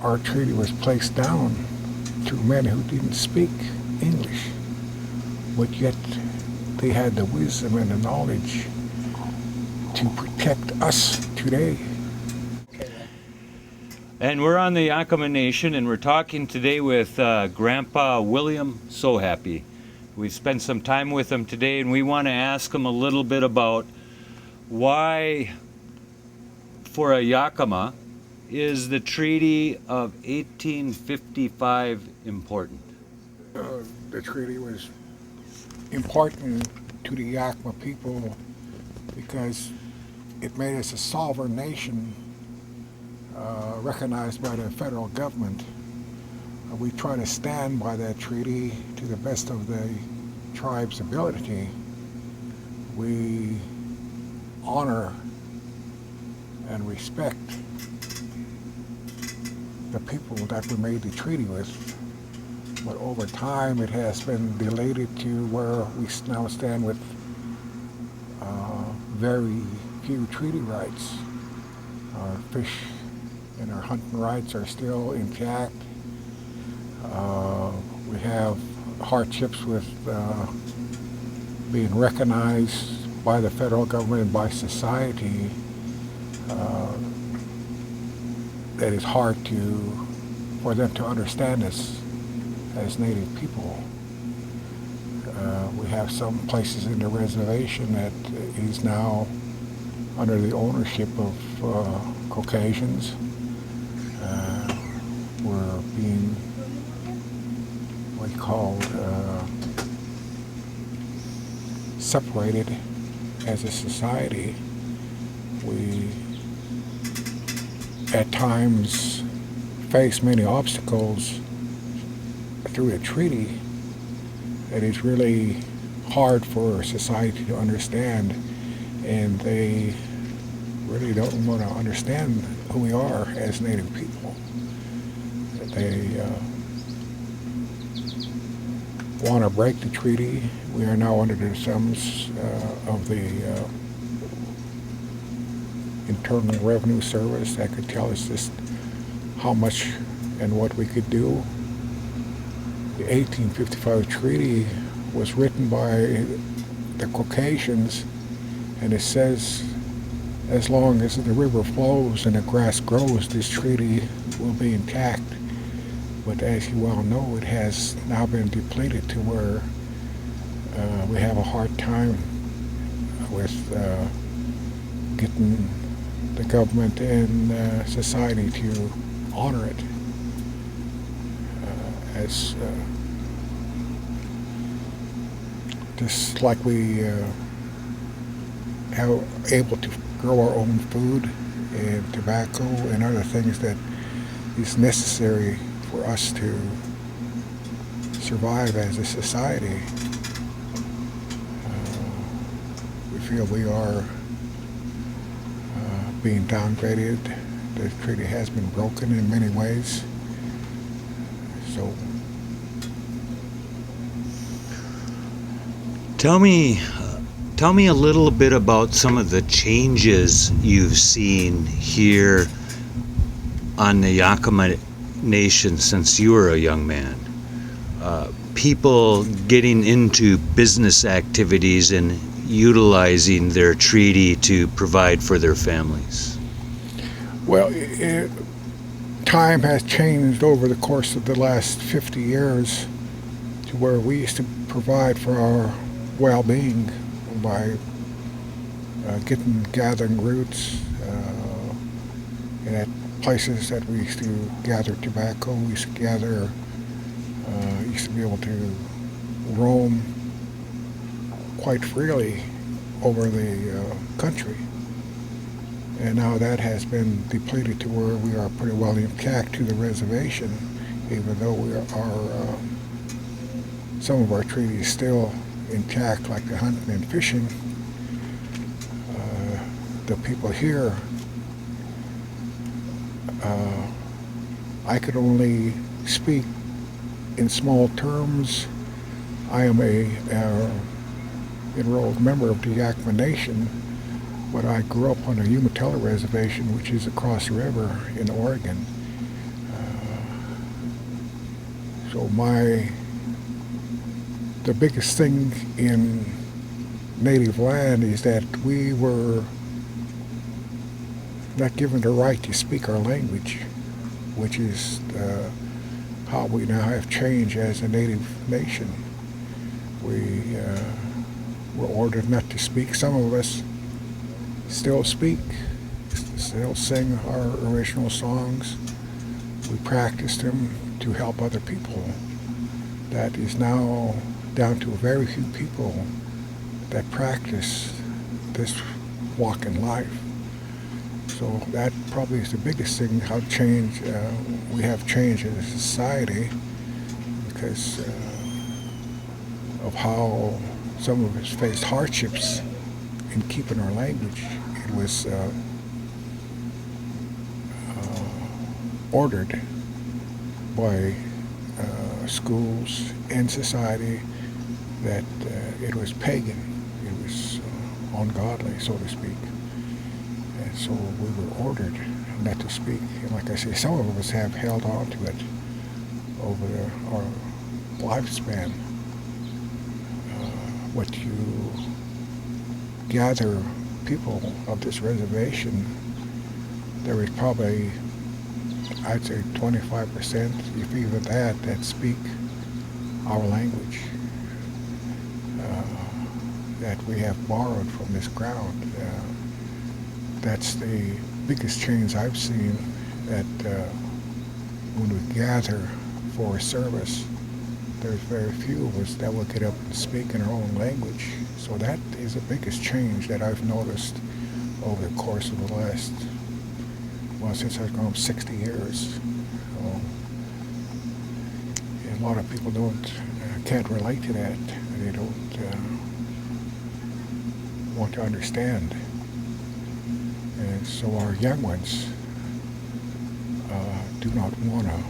our treaty was placed down to men who didn't speak English, but yet they had the wisdom and the knowledge to protect us today. And we're on the Yakama Nation, and we're talking today with Grandpa William Sohappy. We've spent some time with him today, and we want to ask him a little bit about why, for a Yakama, is the Treaty of 1855 important? The treaty was important to the Yakama people because it made us a sovereign nation recognized by the federal government. We try to stand by that treaty to the best of the tribe's ability. We honor and respect the people that we made the treaty with. But over time it has been dilated to where we now stand with very few treaty rights. Our fish and our hunting rights are still intact. We have hardships with being recognized by the federal government and by society that is hard for them to understand us as Native people. We have some places in the reservation that is now under the ownership of Caucasians. We're being separated as a society. We at times face many obstacles through a treaty that is really hard for society to understand, and they really don't want to understand who we are as Native people. They want to break the treaty. We are now under the thumbs of the Internal Revenue Service that could tell us just how much and what we could do. The 1855 treaty was written by the Caucasians, and it says as long as the river flows and the grass grows, this treaty will be intact. But as you well know, it has now been depleted to where we have a hard time with getting the government and society to honor it as just like we are able to grow our own food and tobacco and other things that is necessary for us to survive as a society. We feel we are being downgraded. The treaty has been broken in many ways. So, Tell me a little bit about some of the changes you've seen here on the Yakama Nation since you were a young man. People getting into business activities and utilizing their treaty to provide for their families. well, time has changed over the course of the last 50 years to where we used to provide for our well-being by gathering roots and at places that we used to gather tobacco. We used to used to be able to roam quite freely over the country. And now that has been depleted to where we are pretty well intact to the reservation, even though we are some of our treaties still intact, like the hunting and fishing. The people here, I could only speak in small terms. I am a enrolled member of the Yakama Nation, but I grew up on a Umatilla reservation, which is across the river in Oregon. So the biggest thing in native land is that we were not given the right to speak our language, which is how we now have changed as a native nation. We were ordered not to speak. Some of us still speak, still sing our original songs. We practice them to help other people. That is now down to very few people that practice this walk in life. So that probably is the biggest thing, how we have changed as a society because of how some of us faced hardships in keeping our language. It was ordered by schools and society that it was pagan, it was ungodly, so to speak. And so we were ordered not to speak. And like I say, some of us have held on to it over our lifespan. What you gather people of this reservation, there is probably, I'd say 25%, if even that speak our language that we have borrowed from this ground. That's the biggest change I've seen, that when we gather for a service, there's very few of us that will get up and speak in our own language. So that is the biggest change that I've noticed over the course of the last, since I've grown up 60 years. And a lot of people can't relate to that. They don't want to understand. And so our young ones do not want to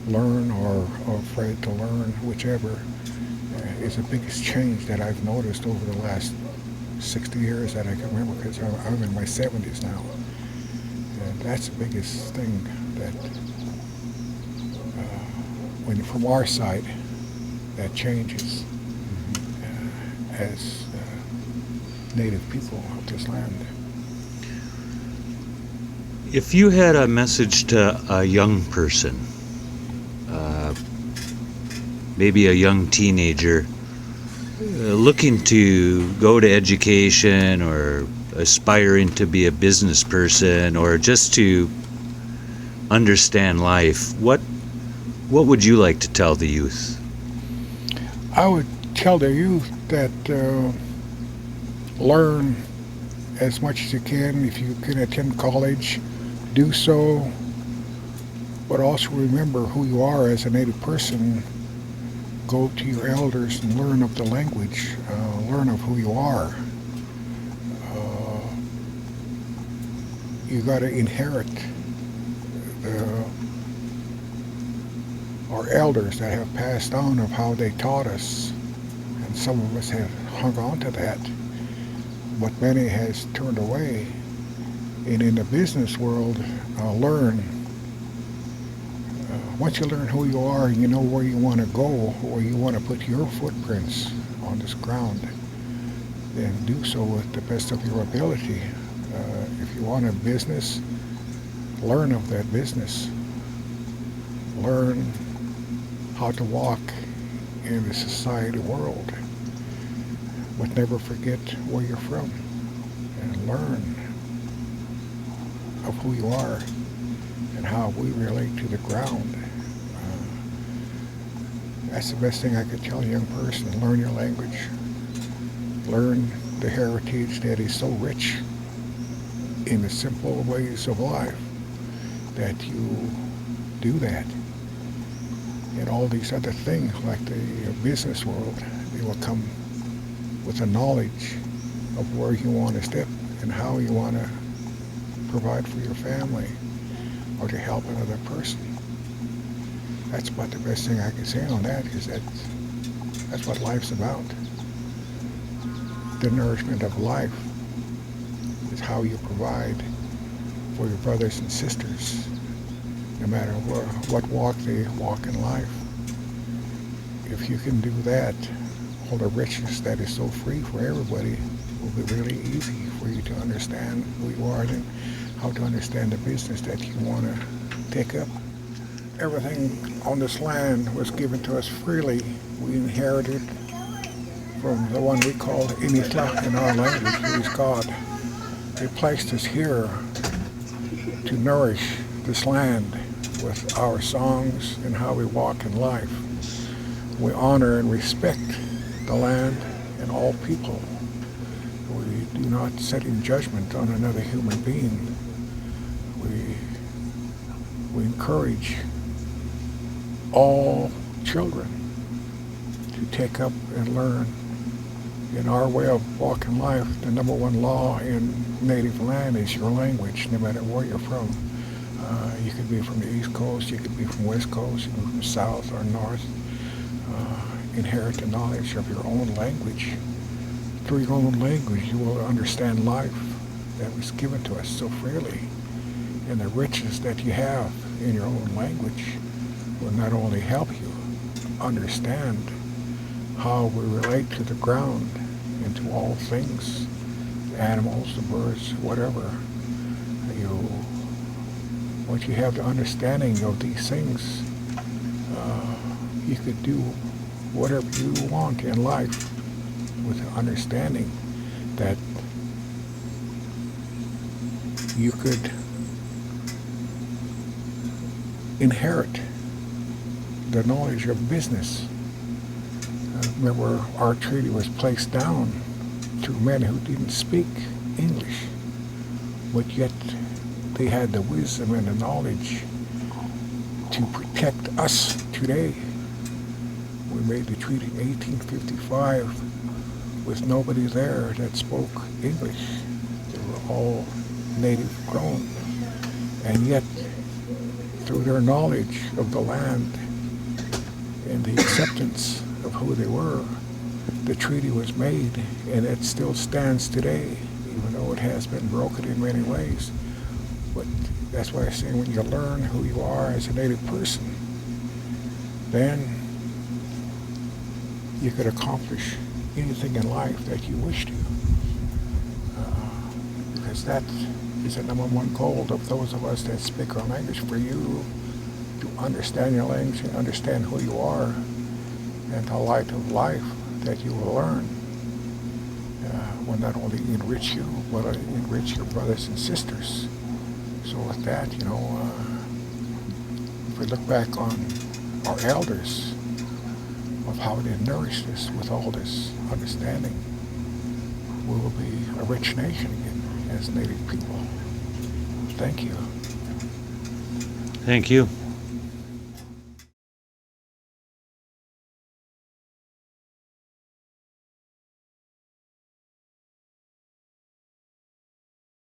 learn or are afraid to learn, whichever is the biggest change that I've noticed over the last 60 years that I can remember, because I'm in my 70s now. And that's the biggest thing that, when from our side, that changes as native people of this land. If you had a message to a young person, maybe a young teenager, looking to go to education or aspiring to be a business person or just to understand life, what would you like to tell the youth? I would tell the youth that learn as much as you can. If you can attend college, do so, but also remember who you are as a native person. Go to your elders and learn of the language, learn of who you are. You got to inherit our elders that have passed on of how they taught us, and some of us have hung on to that, but many has turned away. And in the business world, learn. Once you learn who you are and you know where you want to go, where you want to put your footprints on this ground, then do so with the best of your ability. If you want a business, learn of that business. Learn how to walk in the society world, but never forget where you're from, and learn of who you are and how we relate to the ground. That's the best thing I could tell a young person. Learn your language. Learn the heritage that is so rich in the simple ways of life, that you do that. And all these other things, like the business world, they will come with the knowledge of where you want to step and how you want to provide for your family or to help another person. That's about the best thing I can say on that, is that's what life's about. The nourishment of life is how you provide for your brothers and sisters, no matter what walk they walk in life. if you can do that, all the richness that is so free for everybody will be really easy for you to understand who you are and how to understand the business that you want to take up. Everything on this land was given to us freely. We inherited from the one we called Initla in our language, who is God. He placed us here to nourish this land with our songs and how we walk in life. We honor and respect the land and all people. We do not set in judgment on another human being. We encourage all children to take up and learn. In our way of walking life, the number one law in native land is your language, no matter where you're from. You could be from the East Coast, you could be from West Coast, you could be from South or North. Inherit the knowledge of your own language. Through your own language, you will understand life that was given to us so freely. And the riches that you have in your own language will not only help you understand how we relate to the ground and to all things, the animals, the birds, whatever. Once you have the understanding of these things, you could do whatever you want in life with the understanding that you could inherit the knowledge of business. Remember, our treaty was placed down to men who didn't speak English, but yet they had the wisdom and the knowledge to protect us today. We made the treaty in 1855 with nobody there that spoke English. They were all native grown. And yet, through their knowledge of the land and the acceptance of who they were, the treaty was made, and it still stands today, even though it has been broken in many ways. But that's why I say when you learn who you are as a native person, then you could accomplish anything in life that you wish to. Because that is the number one goal of those of us that speak our language, for you to understand your language and understand who you are, and the light of life that you will learn will not only enrich you, but enrich your brothers and sisters. So with that, if we look back on our elders, of how they nourished us with all this understanding, we will be a rich nation again as native people. Thank you. Thank you.